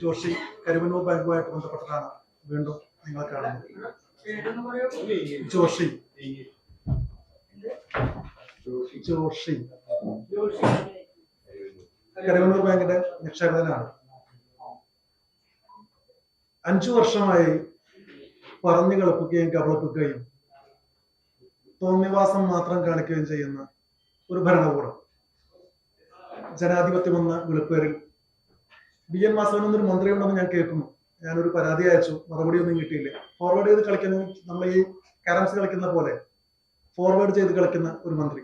ജോഷി കരുവന്നൂർ ബാങ്കുമായിട്ട് ബന്ധപ്പെട്ടിട്ടാണ് വീണ്ടും നിങ്ങളെ കാണുന്നത്. ജോഷി ജോഷി കരുവന്നൂർ ബാങ്കിന്റെ നിക്ഷേപകനാണ്. 5 വർഷമായി പറഞ്ഞു കളിപ്പിക്കുകയും കബളിപ്പിക്കുകയും തോന്നിവാസം മാത്രം കാണിക്കുകയും ചെയ്യുന്ന ഒരു ഭരണകൂടം. ജനാധിപത്യമെന്ന വിളിപ്പേരിൽ BN വാസവൻ എന്നൊരു മന്ത്രിയുണ്ടെന്ന് ഞാൻ കേൾക്കുന്നു. ഞാനൊരു പരാതി അയച്ചു, മറുപടി ഒന്നും കിട്ടിയില്ല. ഫോർവേഡ് ചെയ്ത് കളിക്കുന്ന, നമ്മൾ ഈ കാരംസ് കളിക്കുന്ന പോലെ ഫോർവേഡ് ചെയ്ത് കളിക്കുന്ന ഒരു മന്ത്രി.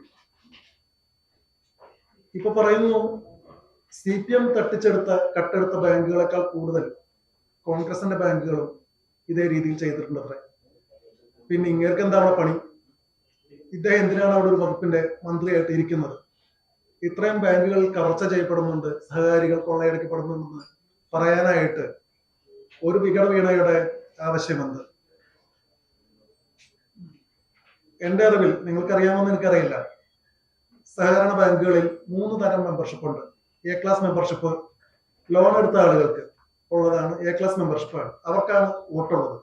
ഇപ്പൊ പറയുന്നു CPM കട്ടെടുത്ത ബാങ്കുകളെക്കാൾ കൂടുതൽ കോൺഗ്രസിന്റെ ബാങ്കുകളും ഇതേ രീതിയിൽ ചെയ്തിട്ടുണ്ടത്രേ. പിന്നെ ഇങ്ങേർക്ക് എന്താ അവിടെ പണി? ഇദ്ദേഹം എന്തിനാണ് അവിടെ ഒരു വകുപ്പിന്റെ മന്ത്രിയായിട്ട് ഇരിക്കുന്നത്? ഇത്രയും ബാങ്കുകൾ കവർച്ച ചെയ്യപ്പെടുന്നുണ്ട്, സഹകാരികൾ കൊള്ളയടിക്കപ്പെടുന്നുണ്ടെന്ന് പറയാനായിട്ട് ഒരു വികടവീണയുടെ ആവശ്യമുണ്ട്. എന്റെ അറിവിൽ, നിങ്ങൾക്കറിയാമെന്ന് എനിക്കറിയില്ല, സഹകരണ ബാങ്കുകളിൽ 3 തരം മെമ്പർഷിപ്പ് ഉണ്ട്. A ക്ലാസ് മെമ്പർഷിപ്പ് ലോൺ എടുത്ത ആളുകൾക്ക് ഉള്ളതാണ്. A ക്ലാസ് മെമ്പർഷിപ്പാണ്, അവർക്കാണ് വോട്ടുള്ളത്.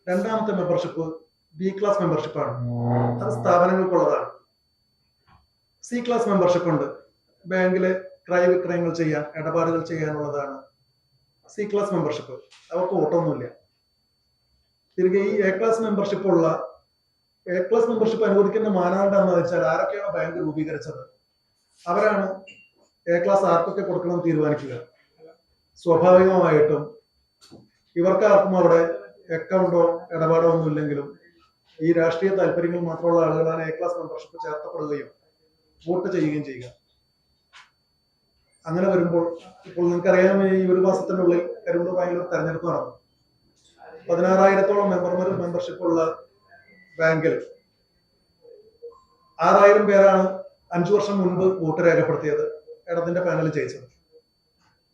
രണ്ടാമത്തെ മെമ്പർഷിപ്പ് B ക്ലാസ് മെമ്പർഷിപ്പാണ്, അത് സ്ഥാപനങ്ങൾക്കുള്ളതാണ്. C ക്ലാസ് മെമ്പർഷിപ്പ് ഉണ്ട്, ബാങ്കിലെ ക്രയവിക്രയങ്ങൾ ചെയ്യാൻ, ഇടപാടുകൾ ചെയ്യാനുള്ളതാണ് C ക്ലാസ് മെമ്പർഷിപ്പ്. അവർക്ക് വോട്ടൊന്നുമില്ല. തിരികെ ഈ A ക്ലാസ് മെമ്പർഷിപ്പ് അനുവദിക്കുന്ന മാനദണ്ഡം എന്ന് വെച്ചാൽ ആരൊക്കെയാണ് ബാങ്ക് രൂപീകരിച്ചത് അവരാണ് A ക്ലാസ് ആർക്കൊക്കെ കൊടുക്കണം തീരുമാനിക്കുക. സ്വാഭാവികമായിട്ടും ഇവർക്ക് ആർക്കും അവിടെ അക്കൗണ്ടോ ഇടപാടോ ഒന്നും ഇല്ലെങ്കിലും ഈ രാഷ്ട്രീയ താല്പര്യങ്ങൾ മാത്രമുള്ള ആളുകളാണ് A ക്ലാസ് മെമ്പർഷിപ്പ് ചേർത്തപ്പെടുകയും വോട്ട് ചെയ്യുകയും ചെയ്യുക. അങ്ങനെ വരുമ്പോൾ ഇപ്പോൾ നിങ്ങൾക്കറിയാം, ഈ ഒരു മാസത്തിനുള്ളിൽ കരുവന്നൂർ ബാങ്കിൽ ഒരു തെരഞ്ഞെടുപ്പ് നടന്നു. 16,000-ഓളം മെമ്പർഷിപ്പ് ഉള്ള ബാങ്കിൽ 6,000 പേരാണ് 5 വർഷം മുൻപ് വോട്ട് രേഖപ്പെടുത്തിയത്, ഇടതിന്റെ പാനൽ ജയിച്ചത്.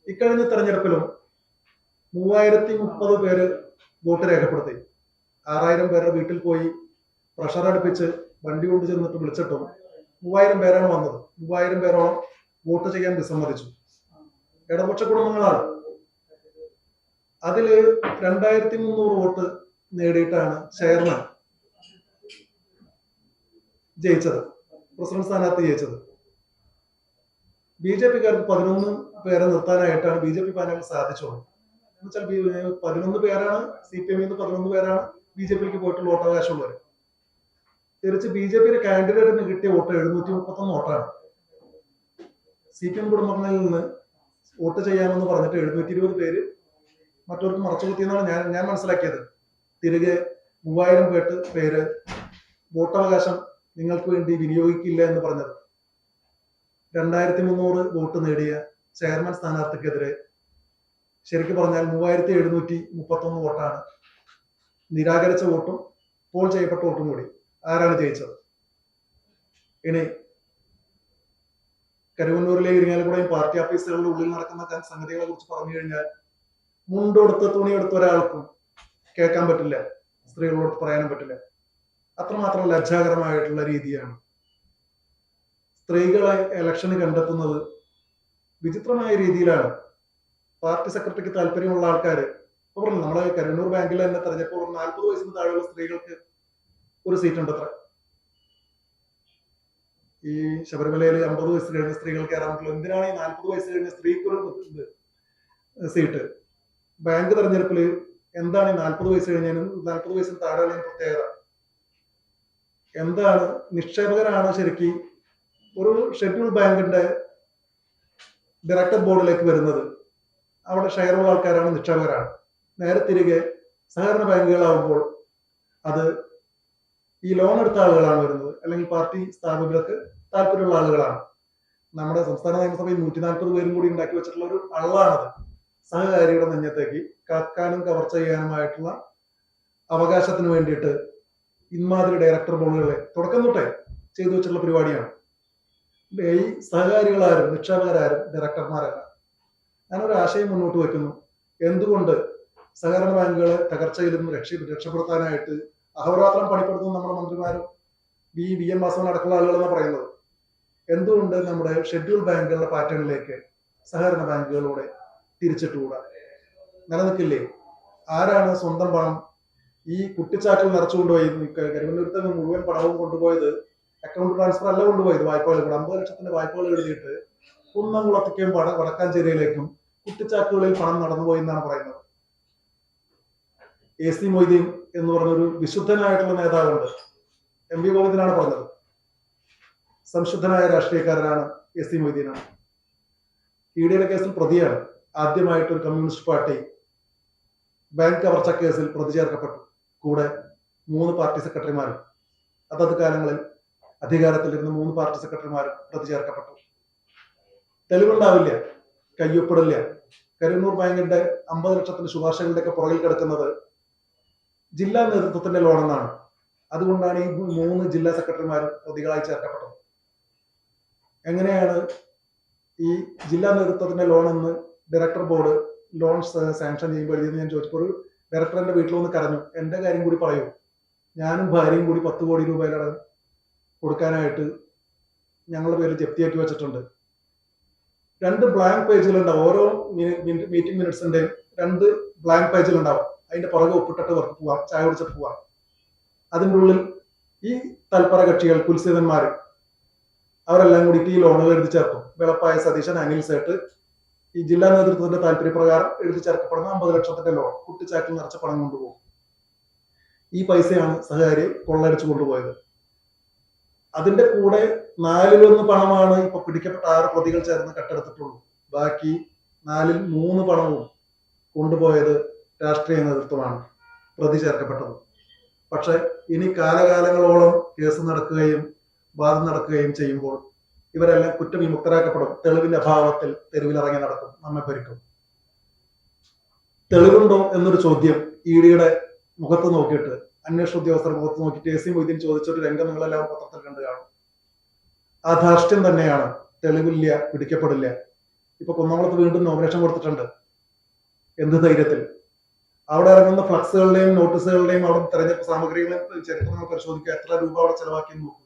ഇക്കഴിഞ്ഞ തെരഞ്ഞെടുപ്പിലും 3,030 പേര് വോട്ട് രേഖപ്പെടുത്തി. 6,000 പേരുടെ വീട്ടിൽ പോയി പ്രഷർ അടുപ്പിച്ച് വണ്ടി കൊണ്ട് ചെന്നിട്ട് വിളിച്ചിട്ടും 3,000 പേരാണ് വന്നത്. 3,000 പേരോളം വോട്ട് ചെയ്യാൻ വിസമ്മതിച്ചു. ഇടപക്ഷ കുടുംബങ്ങളാണ്. അതില് 2,300 വോട്ട് നേടിയിട്ടാണ് ചെയർമാൻ ജയിച്ചത്, പ്രസിഡന്റ് സ്ഥാനാർത്ഥി ജയിച്ചത്. BJP-കാർക്ക് 11 പേരെ നിർത്താനായിട്ടാണ് BJP പാനലിൽ സാധിച്ചോളൂ. എന്നുവെച്ചാൽ 11 പേരാണ് CPM-ൽ 11 പേരാണ് BJP-ക്ക് പോയിട്ടുള്ള വോട്ടവകാശമുള്ളവർ. തിരിച്ച് BJP-യുടെ കാൻഡിഡേറ്റിന് കിട്ടിയ വോട്ട് 731 വോട്ടാണ്. CPM കുടുംബങ്ങളിൽ നിന്ന് വോട്ട് ചെയ്യാമെന്ന് പറഞ്ഞിട്ട് 720 പേര് മറ്റവർക്ക് മറച്ചുകുത്തിയെന്നാണ് ഞാൻ മനസ്സിലാക്കിയത്. തിരികെ 3,000 പേര് വോട്ടവകാശം നിങ്ങൾക്ക് വേണ്ടി വിനിയോഗിക്കില്ല എന്ന് പറഞ്ഞത്. 2,300 വോട്ട് നേടിയ ചെയർമാൻ സ്ഥാനാർത്ഥിക്കെതിരെ ശരിക്കും പറഞ്ഞാൽ 3,731 വോട്ടാണ്. നിരാകരിച്ച വോട്ടും പോൾ ചെയ്യപ്പെട്ട വോട്ടും കൂടി ആരാണ് ജയിച്ചത്? ഇനി കരുവന്നൂരിലെ ഇരിങ്ങാലക്കുടയും പാർട്ടി ഓഫീസുകളുടെ ഉള്ളിൽ നടക്കുന്ന സംഗതികളെ കുറിച്ച് പറഞ്ഞു കഴിഞ്ഞാൽ മുണ്ടെടുത്ത് തുണിയെടുത്ത ഒരാൾക്കും കേൾക്കാൻ പറ്റില്ല, സ്ത്രീകളോട് പറയാനും പറ്റില്ല. അത്രമാത്രം ലജ്ജാകരമായിട്ടുള്ള രീതിയാണ്. സ്ത്രീകളെ ഇലക്ഷന് കണ്ടെത്തുന്നത് വിചിത്രമായ രീതിയിലാണ്. പാർട്ടി സെക്രട്ടറിക്ക് താല്പര്യമുള്ള ആൾക്കാർ ഇപ്പൊ പറഞ്ഞു, നമ്മളെ കരുവന്നൂർ ബാങ്കിൽ തന്നെ തെരഞ്ഞെടുപ്പ് 40 വയസ്സിന് താഴെയുള്ള സ്ത്രീകൾക്ക് ഒരു സീറ്റ് ഉണ്ട് അത്ര. ഈ ശബരിമലയിൽ 50 വയസ്സ് കഴിഞ്ഞ സ്ത്രീകൾ കയറാൻ പറ്റില്ല. എന്തിനാണ് ഈ 40 വയസ്സ് കഴിഞ്ഞ സ്ത്രീക്കൊരു സീറ്റ്? ബാങ്ക് തെരഞ്ഞെടുപ്പിൽ എന്താണ് ഈ 40 വയസ്സ് കഴിഞ്ഞതിനും 40 വയസ്സിന് താഴെയുള്ള പ്രത്യേകത? എന്താണ്? നിക്ഷേപകരാണ് ശരിക്കും ഒരു ഷെഡ്യൂൾ ബാങ്കിന്റെ ഡയറക്ടർ ബോർഡിലേക്ക് വരുന്നത്. അവിടെ ഷെയറുള്ള ആൾക്കാരാണ് നിക്ഷേപകരാണ്. നേരെ തിരികെ സഹകരണ ബാങ്കുകളാവുമ്പോൾ അത് ഈ ലോൺ എടുത്ത ആളുകളാണ് വരുന്നത്, അല്ലെങ്കിൽ പാർട്ടി സ്ഥാപകർക്ക് താല്പര്യമുള്ള ആളുകളാണ്. നമ്മുടെ സംസ്ഥാന നിയമസഭയിൽ 140 പേരും കൂടി ഉണ്ടാക്കി വെച്ചിട്ടുള്ള ഒരു അള്ളാണത്. സഹകാരിയുടെ നെഞ്ഞത്തേക്ക് കക്കാനും കവർച്ച ചെയ്യാനുമായിട്ടുള്ള അവകാശത്തിന് വേണ്ടിയിട്ട് ഇമാതിരി ഡയറക്ടർ ബോർഡുകളെ തുടക്കം തൊട്ടേ ചെയ്തു വെച്ചിട്ടുള്ള പരിപാടിയാണ്. ഈ സഹകാരികളാരും നിക്ഷേപകരാരും ഡയറക്ടർമാരല്ല. ഞാനൊരു ആശയം മുന്നോട്ട് വെക്കുന്നു. എന്തുകൊണ്ട് സഹകരണ ബാങ്കുകളെ തകർച്ചയിൽ നിന്ന് രക്ഷപ്പെടുത്താനായിട്ട് അഹോരാത്രം പണിപ്പെടുത്തുന്ന നമ്മുടെ മന്ത്രിമാരും BN വാസവൻ അടക്കമുള്ള ആളുകളെന്ന് പറയുന്നത്, എന്തുകൊണ്ട് നമ്മുടെ ഷെഡ്യൂൾ ബാങ്കുകളുടെ പാറ്റേണിലേക്ക് സഹകരണ ബാങ്കുകളോടെ തിരിച്ചിട്ടുകൂടാ? നിലനിൽക്കില്ലേ? ആരാണ് സ്വന്തം പണം ഈ കുട്ടിച്ചാക്കിൽ നിറച്ചുകൊണ്ടുപോയി? കരുവന്നൂരത്തെ മുഴുവൻ പണവും കൊണ്ടുപോയത് അക്കൗണ്ട് ട്രാൻസ്ഫർ അല്ല കൊണ്ടുപോയത്, വായ്പകൾ കൂടെ 50 ലക്ഷത്തിന്റെ വായ്പകൾ എഴുതിയിട്ട് കുന്നംകുളത്തേക്കും വടക്കാഞ്ചേരിയിലേക്കും കുട്ടിച്ചാക്കുകളിൽ പണം നടന്നുപോയി എന്നാണ് പറയുന്നത്. AC മൊയ്തീൻ എന്ന് പറഞ്ഞൊരു വിശുദ്ധനായിട്ടുള്ള നേതാവുണ്ട്. MV ഗോവിന്ദനാണ് പറഞ്ഞത്. സംശുദ്ധനായ രാഷ്ട്രീയക്കാരനാണ് AC മൊയ്തീനാണ്. ഈഡിയുടെ കേസിൽ പ്രതിയാണ്. ആദ്യമായിട്ട് ഒരു കമ്മ്യൂണിസ്റ്റ് പാർട്ടി ബാങ്ക് കവർച്ച കേസിൽ പ്രതി ചേർക്കപ്പെട്ടു. കൂടെ 3 പാർട്ടി സെക്രട്ടറിമാരും, അതത് കാലങ്ങളിൽ അധികാരത്തിലിരുന്ന 3 പാർട്ടി സെക്രട്ടറിമാരും പ്രതി ചേർക്കപ്പെട്ടു. തെളിവുണ്ടാവില്ല, കയ്യൊപ്പിടില്ല. കരുവന്നൂർ ബാങ്കിന്റെ 50 ലക്ഷത്തിന്റെ ശുപാർശകളുടെ ഒക്കെ പുറകിൽ കിടക്കുന്നത് ജില്ലാ നേതൃത്വത്തിന്റെ ലോണെന്നാണ്. അതുകൊണ്ടാണ് ഈ 3 ജില്ലാ സെക്രട്ടറിമാരും പ്രതികളായി ചേർക്കപ്പെട്ടത്. എങ്ങനെയാണ് ഈ ജില്ലാ നേതൃത്വത്തിന്റെ ലോൺ എന്ന് ഡയറക്ടർ ബോർഡ് ലോൺ സാങ്ഷൻ ചെയ്യുമ്പോൾ എഴുതിയെന്ന് ഞാൻ ചോദിച്ചപ്പോൾ ഒരു ഡയറക്ടർ എന്റെ വീട്ടിൽ വന്ന് കരഞ്ഞു. എന്റെ കാര്യം കൂടി പറയൂ, ഞാനും ഭാര്യയും കൂടി 10 കോടി രൂപയിലാണ് കൊടുക്കാനായിട്ട് ഞങ്ങളുടെ പേരിൽ ജപ്തിയാക്കി വെച്ചിട്ടുണ്ട്. 2 ബ്ലാങ്ക് പേജുകളുണ്ടാവും. ഓരോ മീറ്റിംഗ് മിനിറ്റ്സിന്റെയും 2 ബ്ലാങ്ക് പേജിലുണ്ടാവും. അതിന്റെ പുറകെ ഒപ്പിട്ടിട്ട് വർക്ക് പോവാം, ചായ കുടിച്ചിട്ട് പോവാം. അതിൻ്റെ ഉള്ളിൽ ഈ തൽപര കക്ഷികൾ, കുൽസിതന്മാര്, അവരെല്ലാം കൂടിയിട്ട് ഈ ലോണുകൾ എഴുതി ചേർക്കും. വെളപ്പായ സതീശൻ, അനിൽ സേട്ട്, ഈ ജില്ലാ നേതൃത്വത്തിന്റെ താല്പര്യപ്രകാരം എഴുതി ചേർക്കപ്പെടുന്ന 50 ലക്ഷത്തിന്റെ ലോൺ കുട്ടിച്ചാക്കിൽ നിറച്ച പണം കൊണ്ടുപോകും. ഈ പൈസയാണ് സഹകാരി കൊള്ളയടിച്ചു കൊണ്ടുപോയത്. അതിന്റെ കൂടെ 4/1 പണമാണ് ഇപ്പൊ പിടിക്കപ്പെട്ട 6 പ്രതികൾ ചേർന്ന് കട്ടെടുത്തിട്ടുള്ളൂ. ബാക്കി 4/3 പണവും കൊണ്ടുപോയത് രാഷ്ട്രീയ നേതൃത്വമാണ്, പ്രതി ചേർക്കപ്പെട്ടത്. പക്ഷെ ഇനി കാലകാലങ്ങളോളം കേസ് നടക്കുകയും വാദം നടക്കുകയും ചെയ്യുമ്പോൾ ഇവരെല്ലാം കുറ്റവിമുക്തരാക്കപ്പെടും. തെളിവിന്റെ അഭാവത്തിൽ തെരുവിലിറങ്ങി നടക്കും, നമ്മെ ഭരിക്കും. തെളിവുണ്ടോ എന്നൊരു ചോദ്യം ഇഡിയുടെ മുഖത്ത് നോക്കിയിട്ട്, അന്വേഷണ ഉദ്യോഗസ്ഥരുടെ മുഖത്ത് നോക്കിയിട്ട് AC മൊയ്തീൻ ചോദിച്ചൊരു രംഗം നിങ്ങളെല്ലാം പത്രത്തിൽ കണ്ടു കാണും. ആ ധാർഷ്ട്യം തന്നെയാണ്. തെളിവില്ല, പിടിക്കപ്പെടില്ല. ഇപ്പൊ കുന്നംകുളത്ത് വീണ്ടും നോമിനേഷൻ കൊടുത്തിട്ടുണ്ട്. എന്ത് ധൈര്യത്തിൽ? അവിടെ ഇറങ്ങുന്ന ഫ്ലക്സുകളുടെയും നോട്ടീസുകളുടെയും അവിടെ തെരഞ്ഞെടുപ്പ് സാമഗ്രികളെയും ചരിത്രങ്ങൾ പരിശോധിക്കുക. എത്ര രൂപ അവിടെ ചെലവാക്കി നോക്കുക.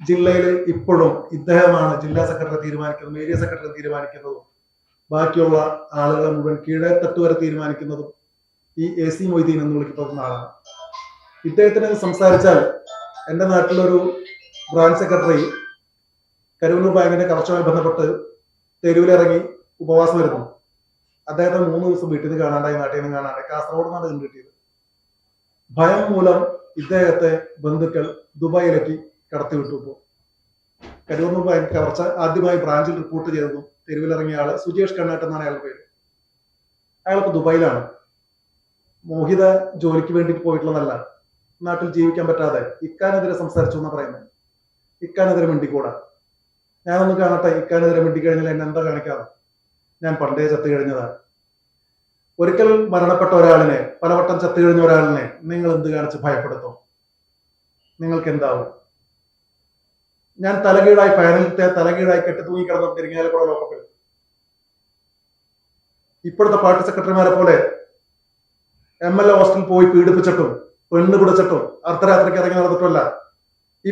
ജില്ലയിൽ ഇപ്പോഴും ഇദ്ദേഹമാണ് ജില്ലാ സെക്രട്ടറി തീരുമാനിക്കുന്നതും ഏരിയ സെക്രട്ടറി തീരുമാനിക്കുന്നതും ബാക്കിയുള്ള ആളുകളെ മുഴുവൻ കീഴേത്തട്ട് വരെ തീരുമാനിക്കുന്നതും ഈ AC മൊയ്തീൻ എന്ന് വിളിക്കപ്പെടുന്ന ആളാണ്. ഇദ്ദേഹത്തിന് സംസാരിച്ചാൽ, എൻ്റെ നാട്ടിലൊരു ബ്രാഞ്ച് സെക്രട്ടറി കരുവന്നൂർ ബാങ്കിന്റെ കവർച്ചയുമായി ബന്ധപ്പെട്ട് തെരുവിലിറങ്ങി ഉപവാസം വരുന്നു. അദ്ദേഹത്തെ 3 ദിവസം വീട്ടിൽ നിന്ന് കാണാണ്ടായി, നാട്ടിൽ നിന്ന് കാണാണ്ടായി. കാസർഗോഡ് നിന്നാണ് കണ്ടുകിട്ടിയത്. ഭയം മൂലം ഇദ്ദേഹത്തെ ബന്ധുക്കൾ ദുബായിലേക്ക് കടത്തിവിട്ടു. ഇപ്പോൾ കരുവന്നൂർ ബാങ്ക് കവർച്ച ആദ്യമായി ബ്രാഞ്ചിൽ റിപ്പോർട്ട് ചെയ്തതും തെരുവിലിറങ്ങിയ ആള് സുജേഷ് കണ്ണാട്ട് എന്നാണ് അയാളുടെ പേര്. അയാളിപ്പോ ദുബായിലാണ്. മോഹിത ജോലിക്ക് വേണ്ടിയിട്ട് പോയിട്ടുള്ളതല്ല, നാട്ടിൽ ജീവിക്കാൻ പറ്റാതെ ഇക്കാനെതിരെ സംസാരിച്ചു എന്നാ പറയുന്നത്. ഇക്കാനെതിരെ മിണ്ടിക്കൂടാ. ഞാനൊന്ന് കാണട്ടെ, ഇക്കാനെതിരെ മിണ്ടിക്കഴിഞ്ഞാൽ എന്നെ എന്താ കാണിക്കാതെ? ഞാൻ പണ്ടേ ചത്തു കഴിഞ്ഞതാണ്. ഒരിക്കൽ മരണപ്പെട്ട ഒരാളിനെ, പലവട്ടം ചത്തു കഴിഞ്ഞ ഒരാളിനെ നിങ്ങൾ എന്ത് കാണിച്ച് ഭയപ്പെടുത്തും? നിങ്ങൾക്ക് എന്താവും? ഞാൻ തലകീഴായി ഫാനിലത്തെ തലകീഴായി കെട്ടി തൂങ്ങിക്കിടന്ന ഇരിങ്ങാലക്കുട ലോകകപ്പിൽ ഇപ്പോഴത്തെ പാർട്ടി സെക്രട്ടറിമാരെ പോലെ MLA ഹോസ്റ്റലിൽ പോയി പീഡിപ്പിച്ചിട്ടും പെണ്ണ് പിടിച്ചിട്ടും അർദ്ധരാത്രിക്ക് ഇറങ്ങി നടന്നിട്ടുമല്ല. ഈ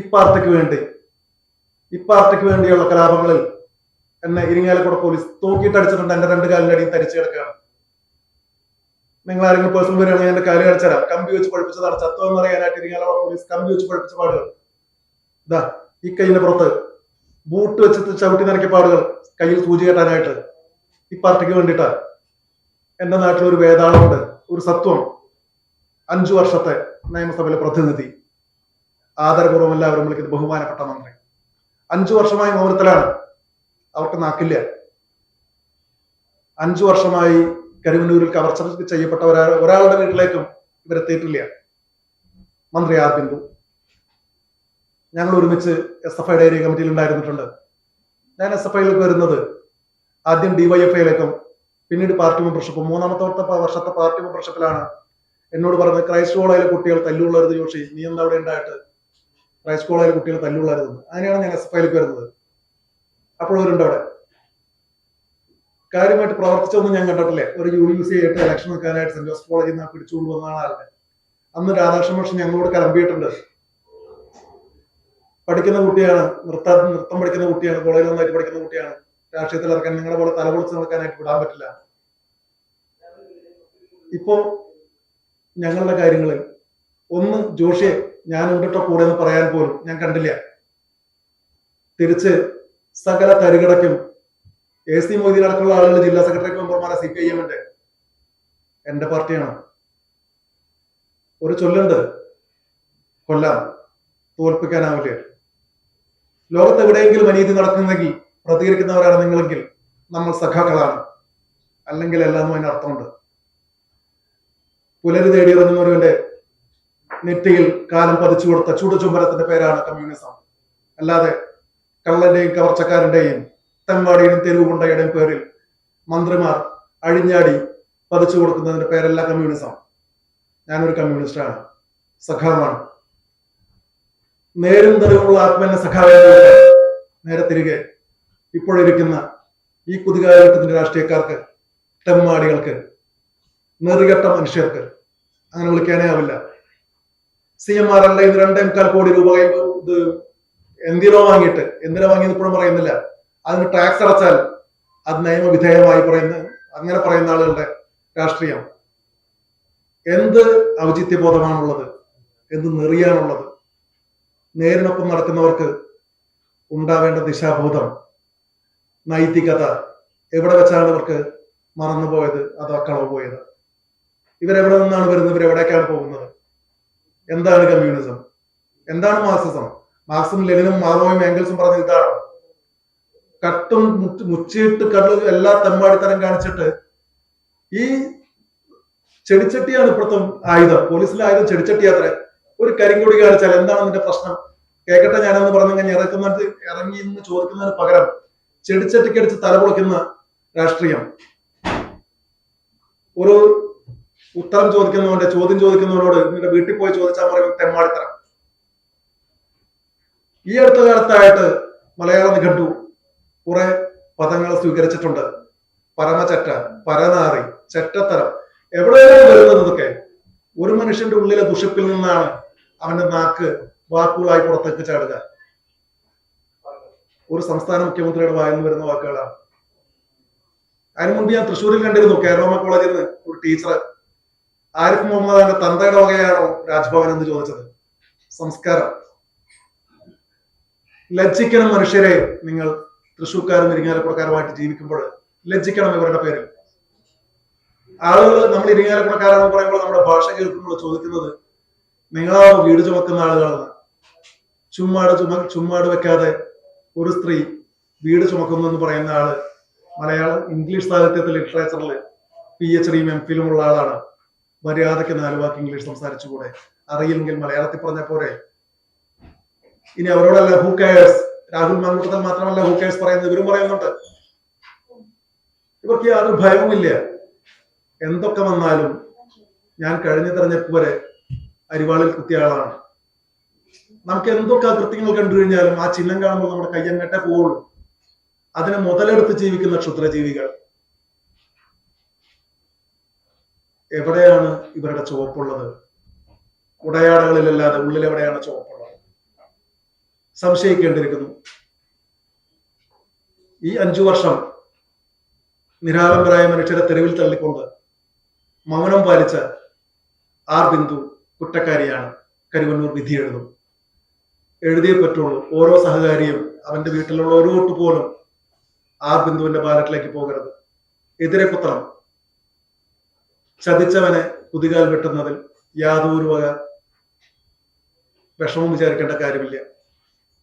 പാർട്ടിക്ക് വേണ്ടിയുള്ള കലാപങ്ങളിൽ എന്നെ ഇരിങ്ങാലക്കുട പോലീസ് തൂക്കിയിട്ട് അടിച്ചിട്ടുണ്ട്. എന്റെ 2 കാലിന്റെ അടിയിൽ തരിച്ചു കിടക്കുകയാണ്. നിങ്ങൾ ആരെങ്കിലും പേഴ്സണൽ വരികയാണെങ്കിൽ എന്റെ കാല് കാണിച്ചുതരാം. കമ്പി വെച്ച് പഠിപ്പിച്ചതാണ്. ചത്തമെന്ന് പറയാനായിട്ട് ഇരിങ്ങാലക്കുട പോലീസ് കമ്പി വെച്ച് പഠിപ്പിച്ച പാടുകൾ ഇതാ. ഈ കൈയിന്റെ പുറത്ത് ബൂട്ട് വെച്ചിട്ട് ചവിട്ടി നിറക്കിയ പാടുകൾ, കയ്യിൽ സൂചി കെട്ടാനായിട്ട്. ഈ പാർട്ടിക്ക് വേണ്ടിയിട്ടാ. എന്റെ നാട്ടിലൊരു വേതാളമുണ്ട്, ഒരു സത്വം. 5 വർഷത്തെ നിയമസഭയിലെ പ്രതിനിധി, ആദരപൂർവ്വം എല്ലാവരും വിളിക്കുന്നത് ബഹുമാനപ്പെട്ട മന്ത്രി. 5 വർഷമായി മൗനത്തിലാണ്. അവർക്ക് നാക്കില്ല. 5 വർഷമായി കരുവന്നൂരിൽ കവർച്ച ചെയ്യപ്പെട്ട ഒരാളുടെ വീട്ടിലേക്കും ഇവരെത്തിയിട്ടില്ല. മന്ത്രി ആർ ബിന്ദു. ഞങ്ങൾ ഒരുമിച്ച് SFI ഏരിയ കമ്മിറ്റിയിൽ ഉണ്ടായിരുന്നിട്ടുണ്ട്. ഞാൻ SFIയിലേക്ക് വരുന്നത് ആദ്യം DYFIയിലേക്കും പിന്നീട് പാർട്ടി മെമ്പർഷിപ്പും 3ാമത്തെ വർഷത്തെ പാർട്ടി മെമ്പർഷിപ്പിലാണ് എന്നോട് പറഞ്ഞത്, ക്രൈസ്റ്റ് കോളേജിലെ കുട്ടികൾ തല്ലുള്ളരുത് ജോഷി, നീ എന്താ അവിടെ ഉണ്ടായിട്ട് ക്രൈസ്റ്റ് കോളേജിലെ കുട്ടികൾ തല്ലുള്ളരുത്. അങ്ങനെയാണ് ഞാൻ SFIയിലേക്ക് വരുന്നത്. അപ്പോഴവരുണ്ട് അവിടെ. കാര്യമായിട്ട് പ്രവർത്തിച്ചൊന്നും ഞാൻ കണ്ടിട്ടില്ല. ഒരു UUC ആയിട്ട് ഇലക്ഷൻ നിൽക്കാനായിട്ട് സെന്റ് ജോസഫ് കോളേജിൽ നിന്ന് പിടിച്ചുകൊണ്ട് വന്നതാണ് ആളുടെ. അന്ന് രാധാകൃഷ്ണൻ മാഷ് ഞങ്ങളോട് കലമ്പിയിട്ടുണ്ട്. പഠിക്കുന്ന കുട്ടിയാണ്, നൃത്തം പഠിക്കുന്ന കുട്ടിയാണ്, കോളേജിൽ നന്നായിട്ട് പഠിക്കുന്ന കുട്ടിയാണ്. രാഷ്ട്രീയത്തിൽ ഇറക്കാൻ നിങ്ങളെ പോലെ തലപൊളിച്ച് നടക്കാനായിട്ട് വിടാൻ പറ്റില്ല. ഇപ്പോ ഞങ്ങളുടെ കാര്യങ്ങളിൽ ഒന്ന് ജോഷിയെ ഞാൻ ഉണ്ടിട്ടോ കൂടെ എന്ന് പറയാൻ പോലും ഞാൻ കണ്ടില്ല. തിരിച്ച് സകല തരികിടക്കും AC മൊയ്തീൻ അടക്കമുള്ള ആളുകൾ ജില്ലാ സെക്രട്ടറി മെമ്പർമാരെ CPIM എന്റെ പാർട്ടിയാണ്. ഒരു ചൊല്ലുണ്ട്, കൊല്ലാം തോൽപ്പിക്കാനാവില്ല. ലോകത്ത് എവിടെയെങ്കിലും അനീതി നടക്കുന്നെങ്കിൽ പ്രതികരിക്കുന്നവരാണ് നിങ്ങളെങ്കിൽ നമ്മൾ സഖാക്കളാണ്, അല്ലെങ്കിൽ എല്ലാം അതിന് അർത്ഥമുണ്ട്. പുലരി തേടിയിറങ്ങുന്നവരുടെ നെറ്റിയിൽ കാലം പതിച്ചു കൊടുത്ത ചുടുചുംബനത്തിന്റെ പേരാണ് കമ്മ്യൂണിസം. അല്ലാതെ കള്ളന്റെയും കവർച്ചക്കാരന്റെയും തെമ്മാടിയുടെയും തെരുവുകുണ്ടയുടെയും പേരിൽ മന്ത്രിമാർ അഴിഞ്ഞാടി പതിച്ചു കൊടുക്കുന്നതിന്റെ പേരല്ല കമ്മ്യൂണിസം. ഞാനൊരു കമ്മ്യൂണിസ്റ്റാണ്, സഖാവാണ്. നേരും തെളിവുള്ള ആത്മനെ സഖാവായ നേരെ തിരികെ ഇപ്പോഴിരിക്കുന്ന ഈ കുതികാലഘട്ടത്തിന്റെ രാഷ്ട്രീയക്കാർക്ക്, തെമ്മാടികൾക്ക്, നെറികെട്ട മനുഷ്യർക്ക് അങ്ങനെ വിളിക്കാനേ ആവില്ല. CMR അല്ല ഇന്ന് 2.25 കോടി രൂപ ഇത് എന്തിനോ വാങ്ങിയിട്ട്, എന്തിനാ വാങ്ങിയത് ഇപ്പോഴും പറയുന്നില്ല. അതിന് ടാക്സ് അടച്ചാൽ അത് നിയമവിധേയമായി അങ്ങനെ പറയുന്ന ആളുകളുടെ രാഷ്ട്രീയം എന്ത് ഔചിത്യബോധമാണുള്ളത്, എന്ത് നെറിയാണുള്ളത്? നേരിനൊപ്പം നടക്കുന്നവർക്ക് ഉണ്ടാവേണ്ട ദിശാബോധം, നൈതികത എവിടെ വെച്ചാണ് ഇവർക്ക് മറന്നുപോയത്, അതോ കളവ് പോയത്? ഇവരെവിടെ നിന്നാണ് വരുന്നത്? ഇവരെവിടേക്കാണ് പോകുന്നത്? എന്താണ് കമ്മ്യൂണിസം? എന്താണ് മാർക്സിസം? മാർക്സും ലെനിനും മാർക്സും ഏംഗൽസും പറഞ്ഞ ഇതാണ്. കട്ടും മുച്ചിട്ട് കള്ളു എല്ലാ തെമ്മാടിത്തരം കാണിച്ചിട്ട് ഈ ചെടിച്ചട്ടിയാണ് ഇപ്പോഴത്തെ ആയുധം. പോലീസിലെ ആയുധം ചെടിച്ചട്ടിയാത്രേ. ഒരു കരിങ്കൊടി കാണിച്ചാൽ എന്താണ് നിന്റെ പ്രശ്നം, കേക്കട്ടെ ഞാനെന്ന് പറഞ്ഞിങ്ങനെ ഇറങ്ങി എന്ന് ചോദിക്കുന്നതിന് പകരം ചെടിച്ചട്ടിക്കടിച്ച് തലപൊളിക്കുന്ന രാഷ്ട്രീയം. ഒരു ഉത്തരം ചോദിക്കുന്നവന്റെ ചോദ്യം ചോദിക്കുന്നവരോട് നിങ്ങളുടെ വീട്ടിൽ പോയി ചോദിച്ചാൽ പറയുന്നത് തെമ്മാടിത്തരം. ഈ അടുത്ത കാലത്തായിട്ട് മലയാള നിഘണ്ടു കുറെ പദങ്ങൾ സ്വീകരിച്ചിട്ടുണ്ട്. പരമചറ്റ, പരനാറി, ചെറ്റത്തരം, എവിടെയാണ് വരുന്നത് ഇതൊക്കെ? ഒരു മനുഷ്യന്റെ ഉള്ളിലെ ദുഷിപ്പിൽ നിന്നാണ് അവന്റെ നാക്ക് വാക്കുകളായി പുറത്തേക്ക് ചാടുക. ഒരു സംസ്ഥാന മുഖ്യമന്ത്രിയുടെ വായിൽ വരുന്ന വാക്കുകളാണ്. അതിനു മുൻപ് ഞാൻ തൃശ്ശൂരിൽ കണ്ടിരുന്നു, കേരള കോളേജിൽ നിന്ന് ഒരു ടീച്ചർ ആരിഫ് മുഹമ്മദ് ഖാന്റെ തന്തയുടെ വകയാണോ രാജ്ഭവൻ എന്ന് ചോദിച്ചത്. സംസ്കാരം. ലജ്ജിക്കണം മനുഷ്യരെ. നിങ്ങൾ തൃശ്ശൂർക്കാരും ഇരിങ്ങാലക്കുടക്കാരുമായിട്ട് ജീവിക്കുമ്പോൾ ലജ്ജിക്കണം ഇവരുടെ പേരിൽ. ആളുകൾ നമ്മൾ ഇരിങ്ങാലക്കുടക്കാരാണെന്ന് പറയുമ്പോൾ നമ്മുടെ ഭാഷ കേൾക്കുമ്പോൾ ചോദിക്കുന്നത് നിങ്ങളാണോ വീട് ചുമക്കുന്ന ആളുകളാണ്? ചുമ്മാട് വെക്കാതെ ഒരു സ്ത്രീ വീട് ചുമക്കുന്നു എന്ന് പറയുന്ന ആള് മലയാളം ഇംഗ്ലീഷ് സാഹിത്യത്തിൽ ലിറ്ററേച്ചറിൽ PhD-യും MPhil ഉള്ള ആളാണ്. മര്യാദയ്ക്ക് 4 വാക്ക് ഇംഗ്ലീഷ് സംസാരിച്ചുകൂടെ? അറിയില്ലെങ്കിൽ മലയാളത്തിൽ പറഞ്ഞ പോരെ? ഇനി അവരോടല്ല ഹൂ കെയേഴ്സ്, രാഹുൽ മാങ്കൂട്ടത്തിൽ മാത്രമല്ല ഹൂ കെയേഴ്സ് പറയുന്നത്, ഇവരും പറയുന്നുണ്ട്. ഇവർക്ക് യാതൊരു ഭയവുമില്ല. എന്തൊക്കെ വന്നാലും ഞാൻ കഴിഞ്ഞ തെരഞ്ഞെടുപ്പ് വരെ അരിവാളിൽ കുത്തിയ ആളാണ്. നമുക്ക് എന്തൊക്കെ കൃത്യങ്ങൾ കണ്ടു കഴിഞ്ഞാലും ആ ചിഹ്നം കാണുമ്പോൾ നമ്മുടെ കയ്യങ്ങട്ടേ പോവുള്ളൂ. അതിനെ മുതലെടുത്ത് ജീവിക്കുന്ന ക്ഷുദ്രജീവികൾ. എവിടെയാണ് ഇവരുടെ ചുവപ്പുള്ളത്? ഉടയാടകളിലല്ലാതെ ഉള്ളിൽ എവിടെയാണ് ചുവപ്പുള്ളത്? സംശയിക്കേണ്ടിയിരിക്കുന്നു. ഈ 5 വർഷം നിരാലംബരായ മനുഷ്യരെ തെരുവിൽ തള്ളിക്കൊണ്ട് മൗനം പാലിച്ച ബിന്ദു കുറ്റക്കാരിയാണ്. കരുവന്നൂർ വിധി എഴുതിയേ പറ്റുള്ളൂ. ഓരോ സഹകാരിയും അവന്റെ വീട്ടിലുള്ള ഒരു വോട്ട് പോലും ബിന്ദുവിന്റെ ബാലറ്റിലേക്ക് പോകരുത്. എതിരെ കുത്തണം. ചതിച്ചവനെ കുതികാൽ വെട്ടുന്നതിൽ യാതൊരു വക വിഷമം വിചാരിക്കേണ്ട കാര്യമില്ല.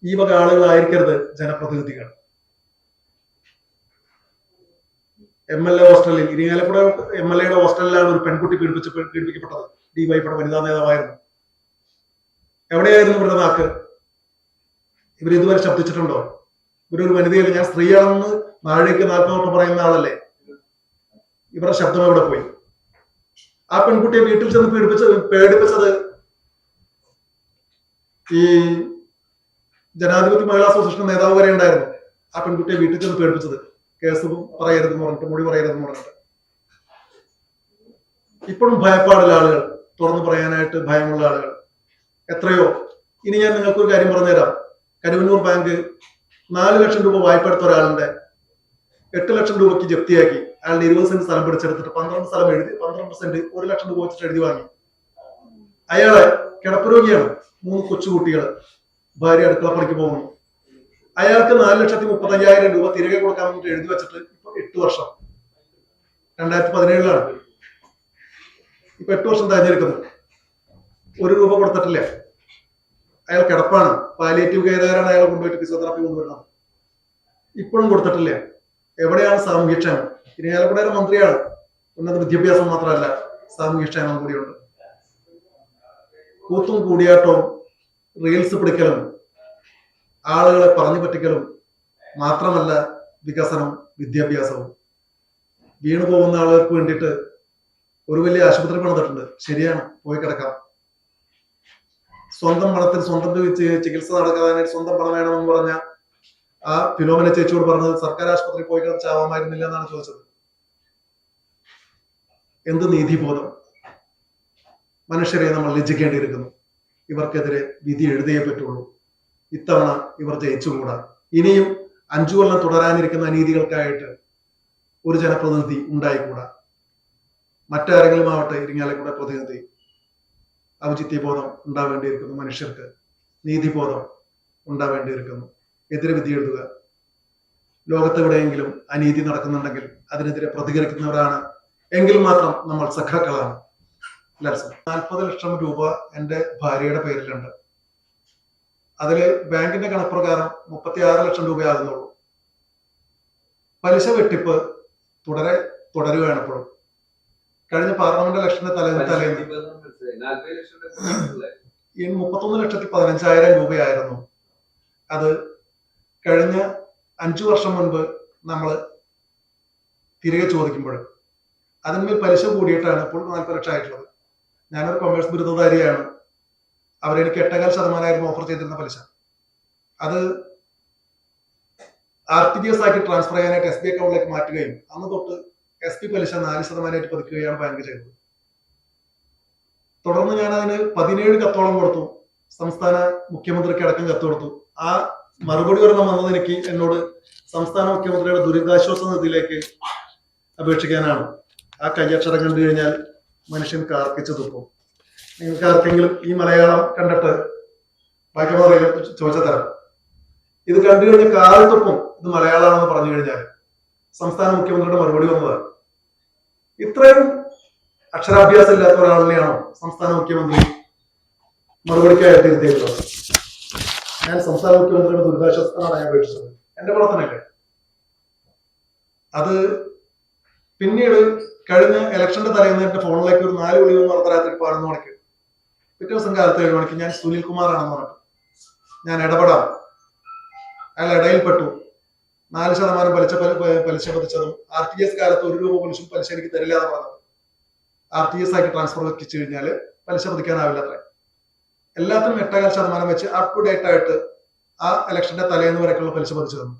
ഈ വക ആളുകളായിരിക്കരുത് ജനപ്രതിനിധികൾ. MLA ഹോസ്റ്റലിൽ, ഇരിങ്ങാലക്കുട MLA-യുടെ ഹോസ്റ്റലിലാണ് ഒരു പെൺകുട്ടി പീഡിപ്പിക്കപ്പെട്ടത്. DYFയുടെ വനിതാ നേതാവായിരുന്നു. എവിടെയായിരുന്നു ഇവരുടെ നാക്ക്? ഇവരിതുവരെ ശബ്ദിച്ചിട്ടുണ്ടോ? ഇവരൊരു വനിതയല്ല, ഞാൻ സ്ത്രീയാണെന്ന് നാഴേക്ക് 40 വട്ടം പറയുന്ന ആളല്ലേ? ഇവരുടെ ശബ്ദം എവിടെ പോയി? ആ പെൺകുട്ടിയെ വീട്ടിൽ ചെന്ന് പേടിപ്പിച്ചത് ഈ ജനാധിപത്യ മഹിളാ അസോസിയേഷൻ നേതാവ് വരെ ഉണ്ടായിരുന്നു. ആ പെൺകുട്ടിയെ വീട്ടിൽ ചെന്ന് പേടിപ്പിച്ചത് കേസ് പറയരുതെന്ന് പറഞ്ഞിട്ട്, മൊഴി പറയരുതെന്ന് പറഞ്ഞിട്ട്. ഇപ്പോഴും ഭയപ്പാടുള്ള ആളുകൾ, തുറന്നു പറയാനായിട്ട് ഭയമുള്ള ആളുകൾ എത്രയോ. ഇനി ഞാൻ നിങ്ങൾക്കൊരു കാര്യം പറഞ്ഞുതരാം. കരുവന്നൂർ ബാങ്ക് 4 ലക്ഷം രൂപ വായ്പ എടുത്ത ഒരാളുടെ 8 ലക്ഷം രൂപയ്ക്ക് ജപ്തിയാക്കി അയാളുടെ 20 സെന്റ് സ്ഥലം പിടിച്ചെടുത്തിട്ട് 12 സ്ഥലം എഴുതി 12 സെന്റ് 1 ലക്ഷം രൂപ വെച്ചിട്ട് എഴുതി വാങ്ങി. അയാളെ കിടപ്പ് രോഗിയാണ്, 3 കൊച്ചുകുട്ടികൾ, ഭാര്യ അടുക്കളപ്പണിക്ക് പോകുന്നു. അയാൾക്ക് 4,35,000 രൂപ തിരികെ കൊടുക്കാൻ വേണ്ടിട്ട് എഴുതി വെച്ചിട്ട് ഇപ്പൊ 8 വർഷം, 2017 ഇപ്പൊ 8 വർഷം തിരഞ്ഞെടുക്കുന്നു. 1 രൂപ കൊടുത്തിട്ടില്ല. അയാൾ കിടപ്പാണ്, പാലിയേറ്റീവ് കെയറുകാരാണ് അയാൾ കൊണ്ടുപോയിട്ട് ഫിസിയോതെറാപ്പി കൊണ്ടുവരുന്നത്. ഇപ്പോഴും കൊടുത്തിട്ടില്ല. എവിടെയാണ് സാമൂഹ്യക്ഷേമം? ഇരിങ്ങാലക്കുടയിലെ മന്ത്രിയാണ്, ഉന്നത വിദ്യാഭ്യാസം മാത്രമല്ല സാമൂഹ്യക്ഷേമം കൂടിയുണ്ട്. കൂത്തും കൂടിയാട്ടവും റീൽസ് പിടിക്കലും ആളുകളെ പറഞ്ഞു പറ്റിക്കലും മാത്രമല്ല വികസനം, വിദ്യാഭ്യാസവും. വീണു പോകുന്ന ആളുകൾക്ക് വേണ്ടിയിട്ട് ഒരു വലിയ ആശുപത്രി പണിതിട്ടുണ്ട്, ശരിയാണ്, പോയി കിടക്കാം. സ്വന്തം പണത്തിൽ സ്വന്തം ചികിത്സ നടക്കാനായിട്ട് സ്വന്തം പണം വേണമെന്ന് പറഞ്ഞ ആ ഫിലോമിന ചേച്ചിയോട് പറഞ്ഞത് സർക്കാർ ആശുപത്രി പോയി കിടച്ചാവാമായിരുന്നില്ല എന്നാണ് ചോദിച്ചത്. എന്ത് നീതിബോധം! മനുഷ്യരെ നമ്മൾ ലജ്ജിക്കേണ്ടിയിരിക്കുന്നു. ഇവർക്കെതിരെ വിധി എഴുതിയേ പറ്റുള്ളൂ. ഇത്തവണ ഇവർ ജയിച്ചുകൂടാ. ഇനിയും 5 കൊല്ലം തുടരാനിരിക്കുന്ന അനീതികൾക്കായിട്ട് ഒരു ജനപ്രതിനിധി ഉണ്ടായിക്കൂടാ. മറ്റാരെങ്കിലും ആവട്ടെ ഇരിങ്ങാലക്കുട പ്രതിനിധി. ഔചിത്യബോധം ഉണ്ടാവേണ്ടിയിരിക്കുന്നു. മനുഷ്യർക്ക് നീതിബോധം ഉണ്ടാവേണ്ടിയിരിക്കുന്നു. എതിരെ വിധി എഴുതുക. ലോകത്തെവിടെയെങ്കിലും അനീതി നടക്കുന്നുണ്ടെങ്കിൽ അതിനെതിരെ പ്രതികരിക്കുന്നവരാണ് എങ്കിൽ മാത്രം നമ്മൾ സഖാക്കളാണ്. 40 ലക്ഷം രൂപ എന്റെ ഭാര്യയുടെ പേരിലുണ്ട്. അതില് ബാങ്കിന്റെ കണക്കുപ്രകാരം 36 ലക്ഷം രൂപയാകുന്നുള്ളൂ. പലിശ വെട്ടിപ്പ് തുടരുകയാണ് ഇപ്പോഴും. കഴിഞ്ഞ പാർലമെന്റ് ഇലക്ഷന്റെ തലേന്ന് 33,15,000 രൂപയായിരുന്നു. അത് കഴിഞ്ഞ 5 വർഷം മുൻപ് നമ്മൾ തിരികെ ചോദിക്കുമ്പോൾ അതിന്മേൽ പലിശ കൂടിയിട്ടാണ് ഇപ്പോൾ 40 ലക്ഷം ആയിട്ടുള്ളത്. ഞാനൊരു കൊമേഴ്സ് ബിരുദധാരിയാണ്. അവരെനിക്ക് 8.5% ഓഫർ ചെയ്തിരുന്ന പലിശ. അത് RTGS ആക്കി ട്രാൻസ്ഫർ ചെയ്യാനായിട്ട് SB അക്കൗണ്ടിലേക്ക് മാറ്റുകയും അന്ന് തൊട്ട് SP പലിശ 4% പതിക്കുകയാണ് ബാങ്ക് ചെയ്തത്. തുടർന്ന് ഞാൻ അതിന് 17 കത്തോളം കൊടുത്തു. സംസ്ഥാന മുഖ്യമന്ത്രിക്ക് അടക്കം കത്ത് കൊടുത്തു. ആ മറുപടി ഒരെണ്ണം വന്നത് എന്നോട് സംസ്ഥാന മുഖ്യമന്ത്രിയുടെ ദുരിതാശ്വാസ നിധിയിലേക്ക് അപേക്ഷിക്കാനാണ്. ആ കയ്യക്ഷരം കണ്ടു കഴിഞ്ഞാൽ മനുഷ്യൻ കാർക്കിച്ചു തുപ്പും. നിങ്ങൾക്ക് ആർക്കെങ്കിലും ഈ മലയാളം കണ്ടിട്ട് ബാക്കി ചോദിച്ച തരാം. ഇത് കണ്ടു കഴിഞ്ഞാൽ കാൽ തുപ്പും, ഇത് മലയാളമാണെന്ന് പറഞ്ഞു കഴിഞ്ഞാൽ. സംസ്ഥാന മുഖ്യമന്ത്രിയുടെ മറുപടി വന്നതാണ്. ഇത്രയും അക്ഷരാഭ്യാസം ഇല്ലാത്ത ഒരാളിനെയാണോ സംസ്ഥാന മുഖ്യമന്ത്രി മറുപടിക്കായി തിരുത്തിയിട്ടുള്ളത്? ഞാൻ സംസ്ഥാന മുഖ്യമന്ത്രിയുടെ ദുരിതാശ്വാസത്തിനാണ് ഞാൻ അപേക്ഷിച്ചത്. എന്റെ പ്രവർത്തനമല്ലേ അത്? പിന്നീട് കഴിഞ്ഞ ഇലക്ഷന്റെ തലേന്ന് എന്റെ ഫോണിലേക്ക് ഒരു 4 വിളികൾ നടത്തരാത്രി 11 മണിക്ക്, പിറ്റേ ദിവസം കാലത്ത് 7 മണിക്ക് ഞാൻ സുനിൽ കുമാറാണെന്ന് പറഞ്ഞു. ഞാൻ ഇടപെടാം. അയാൾ ഇടയിൽപ്പെട്ടു. 4% പലിശ പതിച്ചതും RTGS കാലത്ത് 1 രൂപ പലിശ എനിക്ക് തരില്ല എന്ന് പറഞ്ഞത്. RTGS ആക്കി ട്രാൻസ്ഫർ വെച്ചു കഴിഞ്ഞാൽ പലിശ പതിക്കാനാവില്ല അത്ര. എല്ലാത്തിനും 8.5% വെച്ച് അപ് ടു ഡേറ്റ് ആയിട്ട് ആ ഇലക്ഷന്റെ തലേന്ന് വരെയൊക്കെയുള്ള പലിശ പതിച്ചു തന്നു.